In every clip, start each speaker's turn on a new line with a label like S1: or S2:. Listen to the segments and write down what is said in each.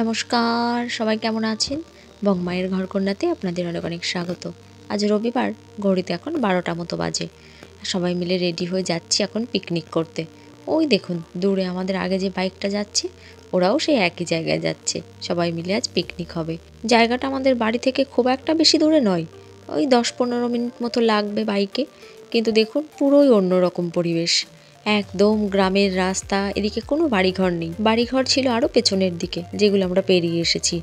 S1: নমস্কার, সবাই কেমন আছেন? বংমায়ের ঘরকন্যাতে আপনাদের অনেক অনেক স্বাগত। আজ রবিবার, ঘড়িতে এখন 12টা মতো বাজে। সবাই মিলে রেডি হয়ে যাচ্ছি এখন পিকনিক করতে। ওই দেখুন দূরে আমাদের আগে যে বাইকটা যাচ্ছে, ওরাও সেই একই জায়গায় যাচ্ছে। সবাই মিলে আজ পিকনিক হবে। জায়গাটা আমাদের বাড়ি থেকে খুব একটা বেশি দূরে নয়, ওই 10-15 মিনিট মতো লাগবে বাইকে। কিন্তু দেখুন পুরোই অন্যরকম পরিবেশ, একদম গ্রামের রাস্তা। এদিকে কোনো বাড়িঘর নেই, বাড়িঘর ছিল আরও পেছনের দিকে, যেগুলো আমরা পেরিয়ে এসেছি।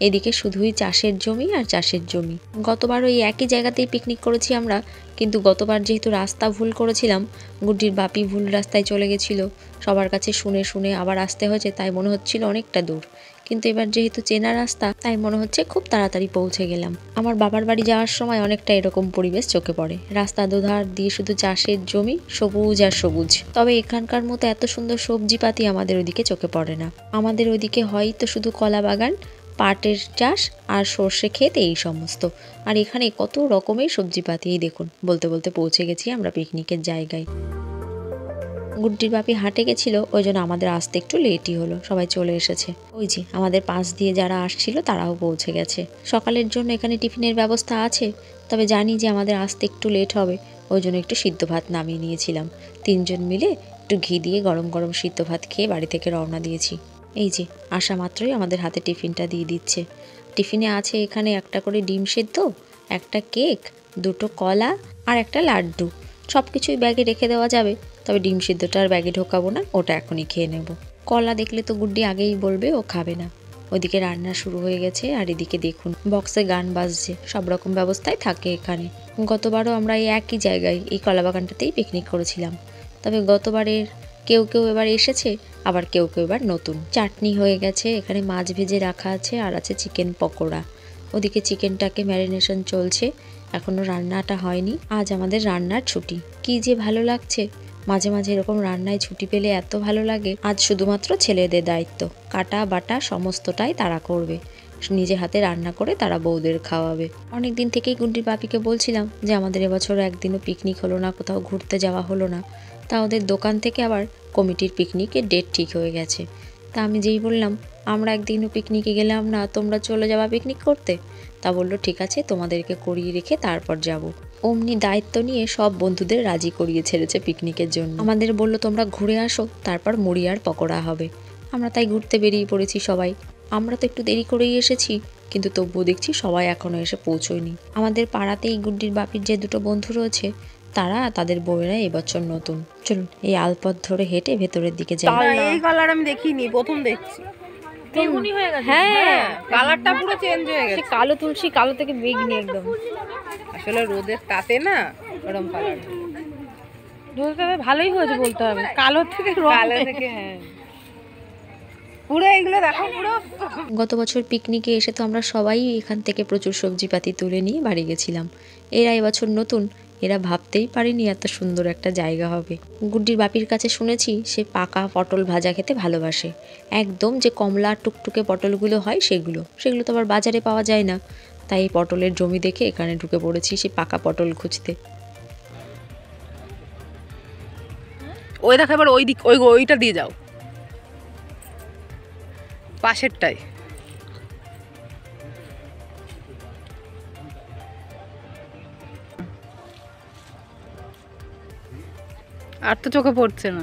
S1: এদিকে শুধুই চাষের জমি আর চাষের জমি। গতবার ওই একই জায়গাতেই পিকনিক করেছি আমরা, কিন্তু গতবার যেহেতু রাস্তা ভুল করেছিলাম, গুড্ডির বাপি ভুল রাস্তায় চলে গেছিল। সবার কাছে শুনে শুনে আবার আসতে হয়েছে, তাই মনে হচ্ছিল অনেকটা দূর। কিন্তু এবার যেহেতু চেনা রাস্তা, তাই মনে হচ্ছে খুব তাড়াতাড়ি পৌঁছে গেলাম। আমার বাবার বাড়ি যাওয়ার সময় অনেকটা এরকম পরিবেশ চোখে পড়ে, রাস্তা দুধার দিয়ে শুধু চাষের জমি, সবুজ আর সবুজ। তবে এখানকার মতো এত সুন্দর সবজিপাতি আমাদের ওদিকে চোখে পড়ে না। আমাদের ওদিকে হয়তো শুধু কলা বাগান, পাটের চাষ আর সর্ষে ক্ষেত, এই সমস্ত। আর এখানে কত রকমের সবজিপাতি। এই দেখুন, বলতে বলতে পৌঁছে গেছি আমরা পিকনিকের জায়গায়। গুড্ডির বাপি হাটে গেছিল, ওই জন্য আমাদের আসতে একটু লেটই হলো। সবাই চলে এসেছে। ওই যে আমাদের পাশ দিয়ে যারা আসছিল তারাও পৌঁছে গেছে। সকালের জন্য এখানে টিফিনের ব্যবস্থা আছে, তবে জানি যে আমাদের আসতে একটু লেট হবে, ওই জন্য একটু সিদ্ধ ভাত নামিয়ে নিয়েছিলাম। 3জন মিলে একটু ঘি দিয়ে গরম গরম সিদ্ধ ভাত খেয়ে বাড়ি থেকে রওনা দিয়েছি। এই যে আসা মাত্রই আমাদের হাতে টিফিনটা দিয়ে দিচ্ছে। টিফিনে আছে এখানে একটা করে ডিম সেদ্ধ, একটা কেক, 2টো কলা আর একটা লাড্ডু। সব কিছুই ব্যাগে রেখে দেওয়া যাবে, তবে ডিম সিদ্ধটা আর ব্যাগে ঢোকাবো না, ওটা এখনই খেয়ে নেব। কলা দেখলে তো গুড্ডি আগেই বলবে ও খাবে না। ওইদিকে রান্না শুরু হয়ে গেছে, আর এদিকে দেখুন বক্সে গান বাজছে। সব রকম ব্যবস্থাই থাকে এখানে। গতবারও আমরা এই একই জায়গায়, এই কলা বাগানটাতেই পিকনিক করেছিলাম। তবে গতবারের কেউ কেউ এবার এসেছে, আবার কেউ কেউ এবার নতুন। চাটনি হয়ে গেছে, এখানে মাছ ভেজে রাখা আছে, আর আছে চিকেন পকোড়া। ওদিকে চিকেনটাকে ম্যারিনেশন চলছে, এখনো রান্নাটা হয়নি। আজ আমাদের রান্নার ছুটি, কি যে ভালো লাগছে। মাঝে মাঝে এরকম রান্নায় ছুটি পেলে এত ভালো লাগে। আজ শুধুমাত্র ছেলেদের দায়িত্ব, কাটা বাটা সমস্তটাই তারা করবে। নিজে হাতে রান্না করে তারা বউদের খাওয়াবে। অনেক দিন থেকেই গুড্ডির বাপিকে বলছিলাম যে আমাদের এবছর একদিনও পিকনিক হলো না, কোথাও ঘুরতে যাওয়া হলো না। তা ওদের দোকান থেকে আবার কমিটির পিকনিকের ডেট ঠিক হয়ে গেছে। তা আমি যেই বললাম আমরা একদিনও পিকনিকে গেলাম না, তোমরা চলে যাবা পিকনিক করতে, তা বললো ঠিক আছে, তোমাদেরকে করিয়ে রেখে তারপর যাব। অমনি দায়িত্ব নিয়ে সব বন্ধুদের রাজি করিয়ে ছেড়েছে পিকনিকের জন্য। আমাদের বললো তোমরা ঘুরে আসো, তারপর মুড়ি আর পকোড়া হবে। আমরা তাই ঘুরতে বেরিয়ে পড়েছি সবাই। আমরা তো একটু দেরি করেই এসেছি, কিন্তু তবুও দেখছি সবাই এখনো এসে পৌঁছয়নি। আমাদের পাড়াতেই গুড্ডির বাপির যে 2টো বন্ধু রয়েছে, তারা তাদের বউয়েরা এবছর নতুন। চলুন এই আলপথ ধরে হেঁটে ভেতরের দিকে যাই।
S2: এই কালার আমি দেখিনি, প্রথম দেখছি।
S3: বেগুনি হয়ে গেছে।
S2: হ্যাঁ, কালারটা পুরো চেঞ্জ হয়ে গেছে।
S3: কালো তুলসী, কালো থেকে বেগনি একদম।
S2: আসলে রোদের তাতে না ওরকম কালার।
S3: রোদটা ভালোই হয়েছে বলতে হবে, কালো থেকে
S2: কালো থেকে হ্যাঁ। পুরো এগুলো দেখো পুরো।
S1: গত বছর পিকনিকে এসে তো আমরা সবাই এখান থেকে প্রচুর সবজিপাতি তুলে নিয়ে বাড়ি গেছিলাম। এরা এবছর নতুন, এরা ভাবতেই পারেনি এত সুন্দর একটা জায়গা হবে। গুড্ডির বাপির কাছে শুনেছি সে পাকা পটল ভাজা খেতে ভালোবাসে। একদম যে কমলা টুকটুকে পটলগুলো হয় সেগুলো তো আবার বাজারে পাওয়া যায় না। তাই এই পটলের জমি দেখে এখানে ঢুকে পড়েছি সে পাকা পটল খুঁজতে।
S2: ওই দেখো এবার ওই দিক, ওইটা দিয়ে যাও, পাশেরটাই। আর তো চোখে পড়ছে না।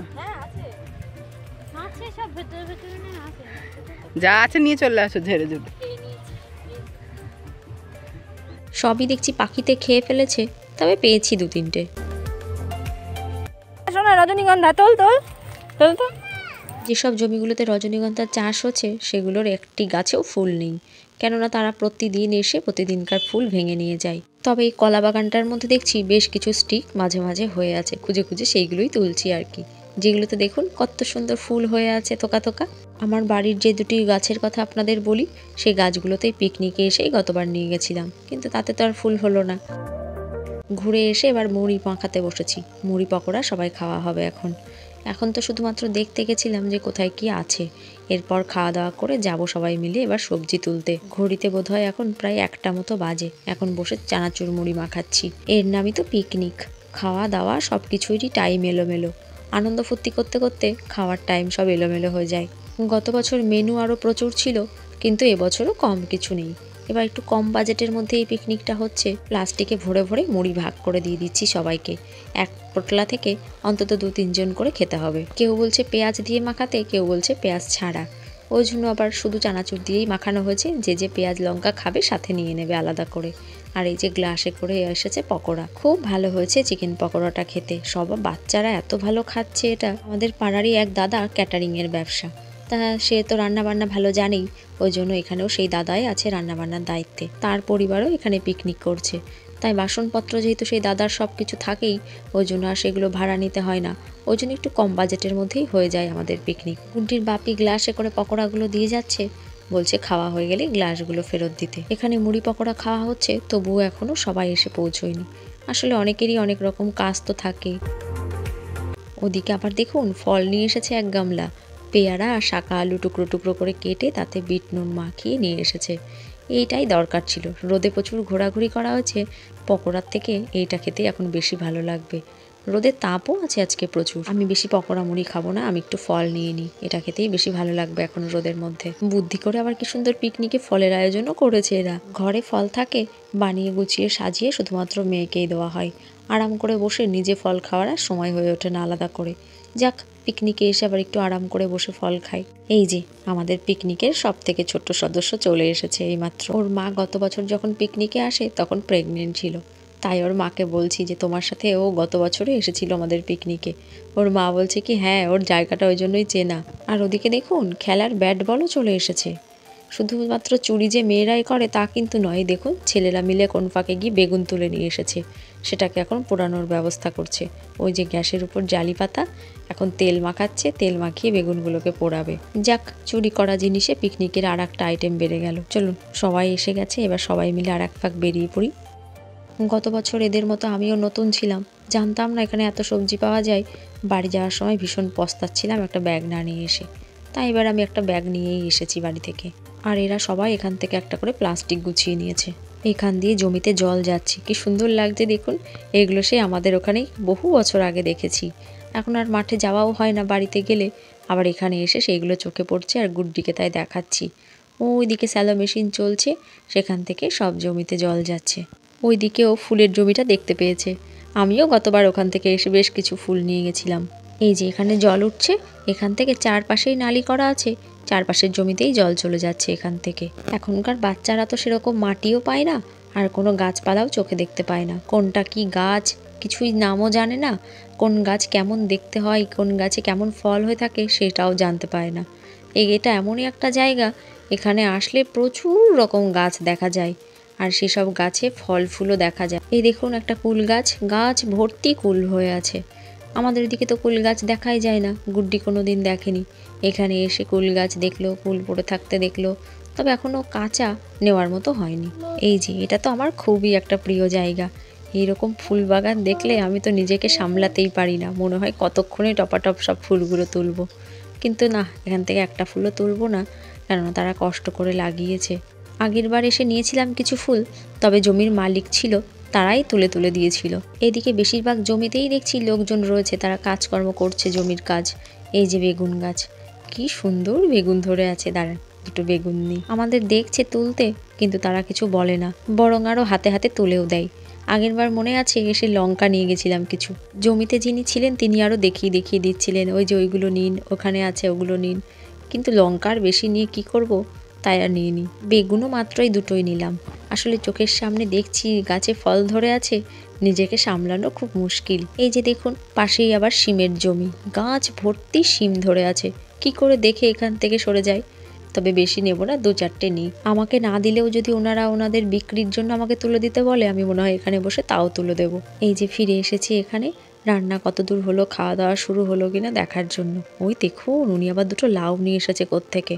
S2: যা আছে নিয়ে চলে আসো ঝেড়ে ঝুড়ে।
S1: সবই দেখছি পাখিতে খেয়ে ফেলেছে, তবে পেয়েছি 2-3টে।
S3: শোনা রজনীগন্ধা, তোল তোল তোল তো।
S1: যেসব জমিগুলোতে রজনীগন্ধার চাষ হচ্ছে সেগুলোর একটি গাছেও ফুল নেই, কেননা তারা প্রতিদিন এসে প্রতিদিনকার ফুল ভেঙে নিয়ে যায়। তবে এই কলা বাগানটার মধ্যে দেখছি বেশ কিছু স্টিক মাঝে মাঝে হয়ে আছে, খুঁজে খুঁজে সেইগুলোই তুলছি আর কি। যেগুলোতে দেখুন কত সুন্দর ফুল হয়ে আছে থোকা থোকা। আমার বাড়ির যে 2টি গাছের কথা আপনাদের বলি, সেই গাছগুলোতেই পিকনিকে এসেই গতবার নিয়ে গেছিলাম, কিন্তু তাতে তো আর ফুল হলো না। ঘুরে এসে এবার মুড়ি মাখাতে বসেছি। মুড়ি পকোড়া সবাই খাওয়া হবে এখন। এখন তো শুধুমাত্র দেখতে গেছিলাম যে কোথায় কি আছে, এরপর খাওয়া দাওয়া করে যাব সবাই মিলে এবার সবজি তুলতে। ঘড়িতে বোধহয় এখন প্রায় 1টা মতো বাজে। এখন বসে চানাচুর মুড়ি মাখাচ্ছি। এর নামই তো পিকনিক। খাওয়া দাওয়া সব কিছুরই টাইম এলোমেলো। আনন্দ ফুর্তি করতে করতে খাওয়ার টাইম সব এলোমেলো হয়ে যায়। গত বছর মেনু আরও প্রচুর ছিল, কিন্তু এবছরও কম কিছু নেই। এবার একটু কম বাজেটের মধ্যে এই পিকনিকটা হচ্ছে। প্লাস্টিকে ভরে ভরে মুড়ি ভাগ করে দিয়ে দিচ্ছি সবাইকে। এক পোটলা থেকে অন্তত 2-3 জন করে খেতে হবে। কেউ বলছে পেঁয়াজ দিয়ে মাখাতে, কেউ বলছে পেঁয়াজ ছাড়া। ওই জন্য আবার শুধু চানাচুর দিয়েই মাখানো হয়েছে। যে যে পেঁয়াজ লঙ্কা খাবে সাথে নিয়ে নেবে আলাদা করে। আর এই যে গ্লাসে করে এসেছে পকোড়া। খুব ভালো হয়েছে চিকেন পকোড়াটা খেতে। সব বাচ্চারা এত ভালো খাচ্ছে। এটা আমাদের পাড়ারই এক দাদা ক্যাটারিংয়ের ব্যবসা। তা সে তো রান্নাবান্না ভালো জানেই, ওই জন্য এখানেও সেই দাদাই আছে রান্নাবান্নার দায়িত্বে। তার পরিবারও এখানে পিকনিক করছে। তাই বাসনপত্র যেহেতু সেই দাদার সব কিছু থাকেই, ওই জন্য আর সেগুলো ভাড়া নিতে হয় না। ওই জন্য একটু কম বাজেটের মধ্যেই হয়ে যায় আমাদের পিকনিক। গুড্ডির বাপি গ্লাসে করে পকোড়াগুলো দিয়ে যাচ্ছে, বলছে খাওয়া হয়ে গেলে গ্লাসগুলো ফেরত দিতে। এখানে মুড়ি পকোড়া খাওয়া হচ্ছে, তবুও এখনও সবাই এসে পৌঁছয়নি। আসলে অনেকেরই অনেক রকম কাজ তো থাকে। ওদিকে আবার দেখুন ফল নিয়ে এসেছে এক গামলা। পেয়ারা আর শাকা আলু টুকরো টুকরো করে কেটে তাতে বিট নুন মাখিয়ে নিয়ে এসেছে। এইটাই দরকার ছিল। রোদে প্রচুর ঘোরাঘুরি করা হয়েছে, পকোড়ার থেকে এইটা খেতে এখন বেশি ভালো লাগবে। রোদের তাপও আছে আজকে প্রচুর। আমি বেশি পকোড়া মুড়ি খাবো না, আমি একটু ফল নিয়ে নিই। এটা খেতেই বেশি ভালো লাগবে এখন রোদের মধ্যে। বুদ্ধি করে আবার কি সুন্দর পিকনিকে ফলের আয়োজনও করেছে এরা। ঘরে ফল থাকে, বানিয়ে গুছিয়ে সাজিয়ে শুধুমাত্র মেয়েকেই দেওয়া হয়। আরাম করে বসে নিজে ফল খাওয়ার আর সময় হয়ে ওঠে না আলাদা করে। যাক, পিকনিকে এসে আবার একটু আরাম করে বসে ফল খাই। এই যে আমাদের পিকনিকের সব থেকে ছোট্ট সদস্য চলে এসেছে এইমাত্র। ওর মা গত বছর যখন পিকনিকে আসে তখন প্রেগনেন্ট ছিল। তাই ওর মাকে বলছি যে তোমার সাথে ও গত বছরে এসেছিল আমাদের পিকনিকে। ওর মা বলছে কি হ্যাঁ, ওর জায়গাটা ওই জন্যই চেনা। আর ওদিকে দেখুন খেলার ব্যাট বলও চলে এসেছে। শুধুমাত্র চুরি যে মেয়েরাই করে তা কিন্তু নয়। দেখুন ছেলেরা মিলে কোন ফাঁকে গিয়ে বেগুন তুলে নিয়ে এসেছে, সেটাকে এখন পোড়ানোর ব্যবস্থা করছে। ওই যে গ্যাসের উপর জালি পাতা, এখন তেল মাখাচ্ছে, তেল মাখিয়ে বেগুনগুলোকে পোড়াবে। যাক, চুরি করা জিনিসে পিকনিকের আর একটা আইটেম বেড়ে গেল। চলুন, সবাই এসে গেছে, এবার সবাই মিলে আর এক ফাঁক বেরিয়ে পড়ি। গত বছর এদের মতো আমিও নতুন ছিলাম, জানতাম না এখানে এত সবজি পাওয়া যায়। বাড়ি যাওয়ার সময় ভীষণ পস্তাচ্ছিলাম একটা ব্যাগ না নিয়ে এসে। তাই এবার আমি একটা ব্যাগ নিয়েই এসেছি বাড়ি থেকে। আর এরা সবাই এখান থেকে একটা করে প্লাস্টিক গুছিয়ে নিয়েছে। এখান দিয়ে জমিতে জল যাচ্ছে, কি সুন্দর লাগছে দেখুন। এগুলো সে আমাদের ওখানেই বহু বছর আগে দেখেছি। এখন আর মাঠে যাওয়াও হয় না বাড়িতে গেলে, আবার এখানে এসে সেইগুলো চোখে পড়ছে আর গুড্ডিকে তাই দেখাচ্ছি। ওইদিকে স্যালো মেশিন চলছে, সেখান থেকে সব জমিতে জল যাচ্ছে। ওইদিকেও ফুলের জমিটা দেখতে পেয়েছে। আমিও গতবার ওখান থেকে এসে বেশ কিছু ফুল নিয়ে গেছিলাম। এই যে এখানে জল উঠছে, এখান থেকে চারপাশেই নালি করা আছে, চারপাশের জমিতেই জল চলে যাচ্ছে এখান থেকে। এখনকার বাচ্চারা তো সেরকম মাটিও পায় না, আর কোনো গাছপালাও চোখে দেখতে পায় না। কোনটা কি গাছ কিছুই নামও জানে না, কোন গাছ কেমন দেখতে হয়, কোন গাছে কেমন ফল হয়ে থাকে সেটাও জানতে পারে না। এটা এমনই একটা জায়গা, এখানে আসলে প্রচুর রকম গাছ দেখা যায়, আর সেসব গাছে ফল ফুলও দেখা যায়। এই দেখুন একটা কুল গাছ, গাছ ভর্তি কুল হয়ে আছে। আমাদের দিকে তো কুল গাছ দেখাই যায় না, গুড্ডি কোনো দিন দেখেনি। এখানে এসে কুল গাছ দেখলো, কুল পড়ে থাকতে দেখলো, তবে এখনও কাঁচা, নেওয়ার মতো হয়নি। এই যে এটা তো আমার খুবই একটা প্রিয় জায়গা। এইরকম ফুল বাগান দেখলে আমি তো নিজেকে সামলাতেই পারি না, মনে হয় কতক্ষণে টপাটপ সব ফুলগুলো তুলবো। কিন্তু না, এখান থেকে একটা ফুলও তুলবো না, কেননা তারা কষ্ট করে লাগিয়েছে। আগের বার এসে নিয়েছিলাম কিছু ফুল, তবে জমির মালিক ছিল, তারাই তুলে তুলে দিয়েছিল। এদিকে বেশিরভাগ জমিতেই দেখছি লোকজন রয়েছে, তারা কাজকর্ম করছে জমির কাজ। এই যে বেগুন গাছ, কি সুন্দর বেগুন ধরে আছে, দাঁড়ান দুটো বেগুন নিই। আমাদের দেখছে তুলতে, কিন্তু তারা কিছু বলে না, বরং আরও হাতে হাতে তুলেও দেয়। আগের বার মনে আছে এসে লঙ্কা নিয়ে গেছিলাম কিছু। জমিতে যিনি ছিলেন তিনি আরও দেখিয়ে দেখিয়ে দিচ্ছিলেন, ওই যে ওইগুলো নিন, ওখানে আছে ওগুলো নিন। কিন্তু লঙ্কার বেশি নিয়ে কি করব, তাই আর নিয়ে নিই। বেগুনও মাত্রই দুটোই নিলাম। আসলে চোখের সামনে দেখছি গাছে ফল ধরে আছে, নিজেকে সামলানো খুব মুশকিল। এই যে দেখুন পাশেই আবার শিমের জমি, গাছ ভর্তি শিম ধরে আছে। কি করে দেখে এখান থেকে সরে যায়। তবে বেশি নেব না, 2-4টে নিই। আমাকে না দিলেও যদি ওনারা ওনাদের বিক্রির জন্য আমাকে তুলে দিতে বলে, আমি মনে হয় এখানে বসে তাও তুলে দেবো। এই যে ফিরে এসেছি এখানে, রান্না কত দূর হলো, খাওয়া দাওয়া শুরু হলো কিনা দেখার জন্য। ওই দেখুন উনি আবার দুটো লাউ নিয়ে এসেছে কোত্থেকে,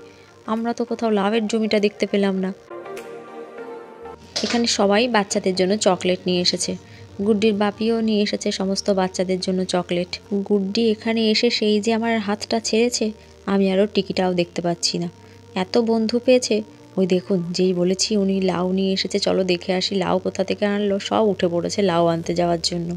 S1: আমরা তো কোথাও লাউয়ের জমিটা দেখতে পেলাম না। এখানে সবাই বাচ্চাদের জন্য চকলেট নিয়ে এসেছে। গুড্ডির বাপিও নিয়ে এসেছে সমস্ত বাচ্চাদের জন্য চকলেট। গুড্ডি এখানে এসে সেই যে আমার হাতটা ছেড়েছে, আমি আরও টিকিটাও দেখতে পাচ্ছি না, এত বন্ধু পেয়েছে। ওই দেখুন যেই বলেছি উনি লাউ নিয়ে এসেছে, চলো দেখে আসি লাউ কোথা থেকে আনলো, সব উঠে পড়েছে লাউ আনতে যাওয়ার জন্য।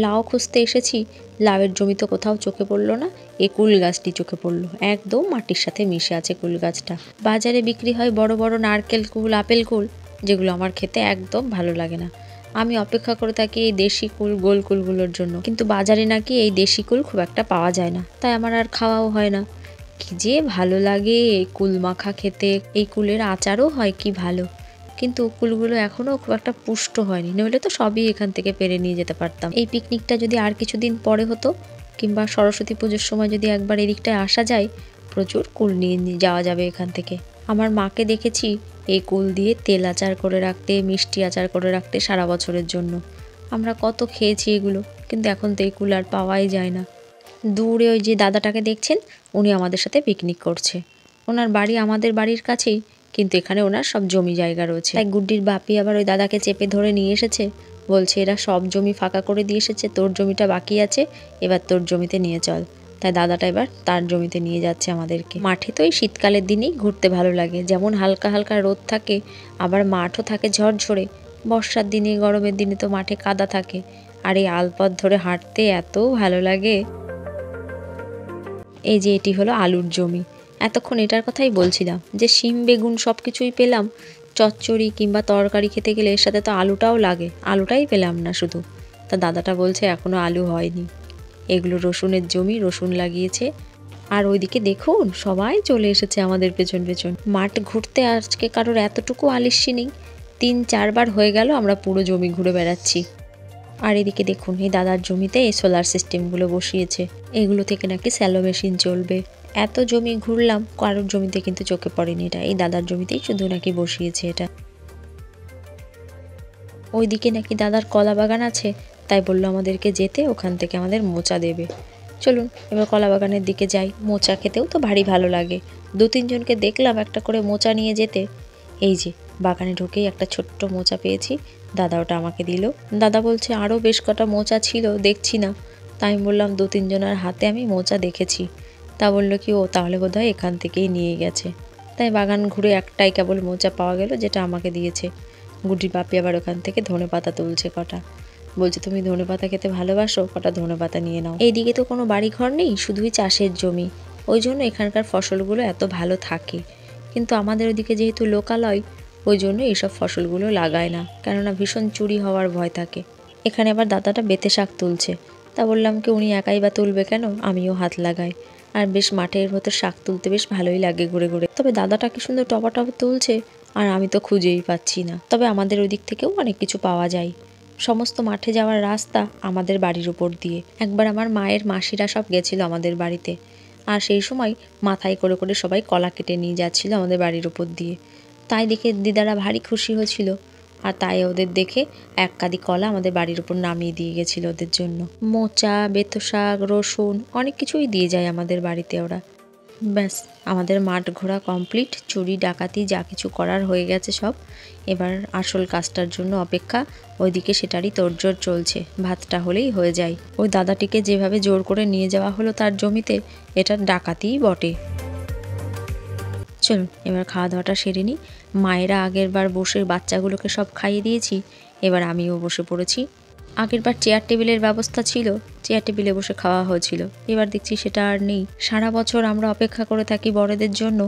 S1: লাউ খুঁজতে এসেছি, লাউয়ের জমি তো কোথাও চোখে পড়লো না, এই কুল গাছটি চোখে পড়লো, একদম মাটির সাথে মিশে আছে কুল গাছটা। বাজারে বিক্রি হয় বড় বড় নারকেল কুল, আপেল কুল, যেগুলো আমার খেতে একদম ভালো লাগে না। আমি অপেক্ষা করে থাকি এই দেশি কুল, গোল কুলগুলোর জন্য, কিন্তু বাজারে নাকি এই দেশি কুল খুব একটা পাওয়া যায় না, তাই আমার আর খাওয়াও হয় না। কি যে ভালো লাগে এই কুল মাখা খেতে, এই কুলের আচারও হয় কি ভালো, কিন্তু কুলগুলো এখনও খুব একটা পুষ্ট হয়নি, নইলে তো সবই এখান থেকে পেরে নিয়ে যেতে পারতাম। এই পিকনিকটা যদি আর কিছুদিন পরে হতো, কিংবা সরস্বতী পুজোর সময় যদি একবার এদিকটায় আসা যায়, প্রচুর কুল নিয়ে যাওয়া যাবে এখান থেকে। আমার মাকে দেখেছি এই কুল দিয়ে তেল আচার করে রাখতে, মিষ্টি আচার করে রাখতে সারা বছরের জন্য। আমরা কত খেয়েছি এগুলো, কিন্তু এখন তো এই কুল আর পাওয়াই যায় না। দূরে ওই যে দাদাটাকে দেখছেন, উনি আমাদের সাথে পিকনিক করছে। ওনার বাড়ি আমাদের বাড়ির কাছেই, কিন্তু এখানে ওনার সব জমি জায়গা রয়েছে। তাই গুড্ডির বাপি আবার ওই দাদাকে চেপে ধরে নিয়ে এসেছে, বলছে এরা সব জমি ফাঁকা করে দিয়ে এসেছে, তোর জমিটা বাকি আছে, এবার তোর জমিতে নিয়ে চল। তাই দাদাটা এবার তার জমিতে নিয়ে যাচ্ছে আমাদেরকে। মাঠে তো এই শীতকালের দিনেই ঘুরতে ভালো লাগে, যেমন হালকা হালকা রোদ থাকে, আবার মাঠও থাকে ঝরঝরে। বর্ষার দিনে, গরমের দিনে তো মাঠে কাদা থাকে, আর এই আলপথ ধরে হাঁটতে এত ভালো লাগে। এই যে এটি হলো আলুর জমি। এতক্ষণ এটার কথাই বলছিলাম যে শিম বেগুন সব কিছুই পেলাম, চচ্চড়ি কিংবা তরকারি খেতে গেলে এর সাথে তো আলুটাও লাগে, আলুটাই পেলাম না শুধু। তা দাদাটা বলছে এখনও আলু হয়নি। এগুলো রসুনের জমি, রসুন লাগিয়েছে। আর ওইদিকে দেখুন সবাই চলে এসেছে আমাদের পেছন পেছন। মাঠ ঘুরতে আজকে কারোর এতটুকু আলিস্যি নেই, 3-4 বার হয়ে গেল আমরা পুরো জমি ঘুরে বেড়াচ্ছি। আর এদিকে দেখুন এই দাদার জমিতে এই সোলার সিস্টেমগুলো বসিয়েছে, এগুলো থেকে নাকি স্যালো মেশিন চলবে। এত জমি ঘুরলাম, কারোর জমিতে কিন্তু চোখে পড়েনি এটা, এই দাদার জমিতেই শুধু নাকি বসিয়েছে এটা। ওইদিকে নাকি দাদার কলা বাগান আছে, তাই বললো আমাদেরকে যেতে, ওখান থেকে আমাদের মোচা দেবে। চলুন এবার কলা বাগানের দিকে যাই। মোচা খেতেও তো ভারী ভালো লাগে। 2-3 জনকে দেখলাম একটা করে মোচা নিয়ে যেতে। এই যে বাগানে ঢুকেই একটা ছোট্ট মোচা পেয়েছি, দাদা ওটা আমাকে দিল। দাদা বলছে আরও বেশ কটা মোচা ছিল, দেখছি না। তাই আমি বললাম 2-3 জনের হাতে আমি মোচা দেখেছি। তা বললো কি ও তাহলে বোধহয় এখান থেকেই নিয়ে গেছে। তাই বাগান ঘুরে একটাই কেবল মোচা পাওয়া গেল, যেটা আমাকে দিয়েছে। গুড্ডির বাপি আবার ওখান থেকে ধনেপাতা তুলছে কটা, বলছে তুমি ধনেপাতা খেতে ভালোবাসো, কটা ধনেপাতা নিয়ে নাও। এইদিকে তো কোনো বাড়ি ঘর নেই, শুধুই চাষের জমি, ওই জন্য এখানকার ফসলগুলো এত ভালো থাকে। কিন্তু আমাদের ওদিকে যেহেতু লোকালয়, ওই জন্য এইসব ফসলগুলো লাগায় না, কেননা ভীষণ চুরি হওয়ার ভয় থাকে। এখানে আবার দাদাটা বেতে শাক তুলছে। তা বললাম কি উনি একাই বা তুলবে কেন, আমিও হাত লাগাই। আর বেশ মাঠের ভেতর শাক তুলতে বেশ ভালোই লাগে ঘুরে ঘুরে। তবে দাদাটা কি সুন্দর টপা টপা তুলছে, আর আমি তো খুঁজেই পাচ্ছি না। তবে আমাদের ওই দিক থেকেও অনেক কিছু পাওয়া যায়। সমস্ত মাঠে যাওয়ার রাস্তা আমাদের বাড়ির উপর দিয়ে। একবার আমার মায়ের মাসিরা সব গেছিল আমাদের বাড়িতে, আর সেই সময় মাথায় করে করে সবাই কলা কেটে নিয়ে যাচ্ছিল আমাদের বাড়ির উপর দিয়ে। তাই দেখে দিদারা ভারী খুশি হয়েছিল, আর তাই ওদের দেখে 1 কাঁদি কলা আমাদের বাড়ির উপর নামিয়ে দিয়ে গেছিল ওদের জন্য। মোচা, বেতো শাক, রসুন অনেক কিছুই দিয়ে যায় আমাদের বাড়িতে ওরা। ব্যাস আমাদের মাঠ ঘোরা কমপ্লিট, চুরি ডাকাতি যা কিছু করার হয়ে গেছে সব। এবার আসল কাজটার জন্য অপেক্ষা, ওইদিকে সেটারই তোড়জোড় চলছে। ভাতটা হলেই হয়ে যায়। ওই দাদাটিকে যেভাবে জোর করে নিয়ে যাওয়া হলো তার জমিতে, এটা ডাকাতিই বটে। চলুন এবার খাওয়া দাওয়াটা সেরে নিই। মায়েরা আগের বার বসে বাচ্চাগুলোকে সব খাইয়ে দিয়েছি, এবার আমিও বসে পড়েছি। আগের বার চেয়ার টেবিলের ব্যবস্থা ছিল, চেয়ার টেবিলে বসে খাওয়া হয়েছিল, এবার দেখছি সেটা আর নেই। সারা বছর আমরা অপেক্ষা করে থাকি বড়দের জন্য,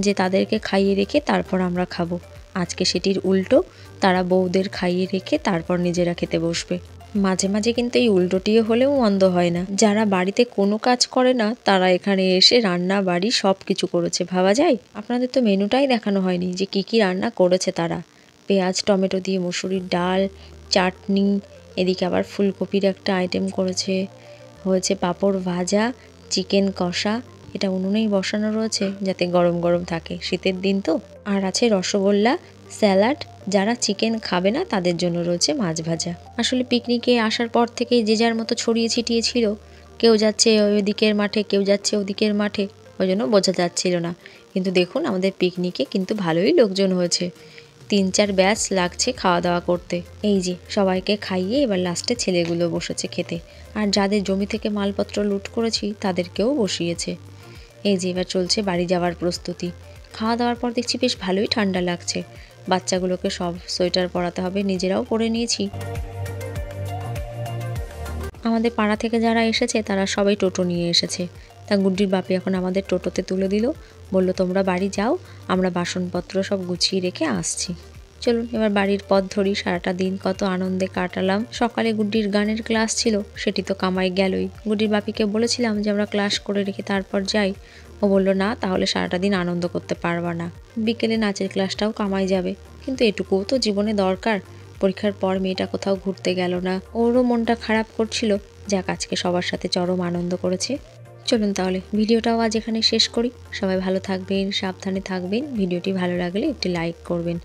S1: যে তাদেরকে খাইয়ে রেখে তারপর আমরা খাবো। আজকে সেটির উল্টো, তারা বউদের খাইয়ে রেখে তারপর নিজেরা খেতে বসবে। মাঝে মাঝে কিন্তু এই উল্টোটিও হলেও মন্দ হয় না। যারা বাড়িতে কোনো কাজ করে না, তারা এখানে এসে রান্না বাড়ি সব কিছু করেছে, ভাবা যায়। আপনাদের তো মেনুটাই দেখানো হয়নি যে কি কি রান্না করেছে তারা। পেঁয়াজ টমেটো দিয়ে মুসুরির ডাল, চাটনি, এদিকে আবার ফুলকপির একটা আইটেম করেছে, হয়েছে পাঁপড় ভাজা, চিকেন কষা, এটা উনুনেই বসানো রয়েছে যাতে গরম গরম থাকে, শীতের দিন তো। আর আছে রসগোল্লা, স্যালাড, যারা চিকেন খাবে না তাদের জন্য রয়েছে মাছ ভাজা। আসলে পিকনিকে আসার পর থেকেই যে যার মতো ছড়িয়ে ছিটিয়ে ছিল, কেউ যাচ্ছে ওইদিকের মাঠে, কেউ যাচ্ছে ওদিকের মাঠে, ওই জন্য বোঝা যাচ্ছিল না। কিন্তু দেখুন আমাদের পিকনিকে কিন্তু ভালোই লোকজন হয়েছে, 3-4 ব্যাচ লাগছে খাওয়া দাওয়া করতে। এই যে সবাইকে খাইয়ে এবার লাস্টে ছেলেগুলো বসেছে খেতে, আর যাদের জমি থেকে মালপত্র লুট করেছি তাদেরকেও বসিয়েছে। এই যে এবার চলছে বাড়ি যাওয়ার প্রস্তুতি। খাওয়া দাওয়ার পর দেখছি বেশ ভালোই ঠান্ডা লাগছে। বাচ্চাগুলোকে সব সোয়েটার পরাতে হবে, নিজেরাও পরে নিয়েছি। আমাদের পাড়া থেকে যারা এসেছে তারা সবাই টোটো নিয়ে এসেছে। তা গুড্ডির বাপি এখন আমাদের টোটোতে তুলে দিল, বলল তোমরা বাড়ি যাও, আমরা বাসনপত্র সব গুছিয়ে রেখে আসছি। চলুন এবার বাড়ির পথ ধরি। সারাটা দিন কত আনন্দে কাটালাম। সকালে গুড্ডির গানের ক্লাস ছিল, সেটি তো কামাই গেলই। গুড্ডির বাপিকে বলেছিলাম যে আমরা ক্লাস করে রেখে তারপর যাই। ও বলল না, তাহলে সারাটা দিন আনন্দ করতে পারবা না, বিকেলে নাচের ক্লাসটাও কামাই যাবে। কিন্তু এটুকুও তো জীবনে দরকার। পরীক্ষার পর মেয়েটা কোথাও ঘুরতে গেল না, ওরও মনটা খারাপ করছিল। যাক, আজকে সবার সাথে চরম আনন্দ করেছে। চলুন তাহলে ভিডিওটাও আজ এখানে শেষ করি। সবাই ভালো থাকবেন, সাবধানে থাকবেন। ভিডিওটি ভালো লাগলে একটি লাইক করবেন,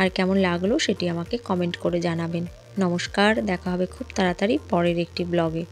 S1: আর কেমন লাগলো সেটি আমাকে কমেন্ট করে জানাবেন। নমস্কার, দেখা হবে খুব তাড়াতাড়ি পরের একটি ব্লগে।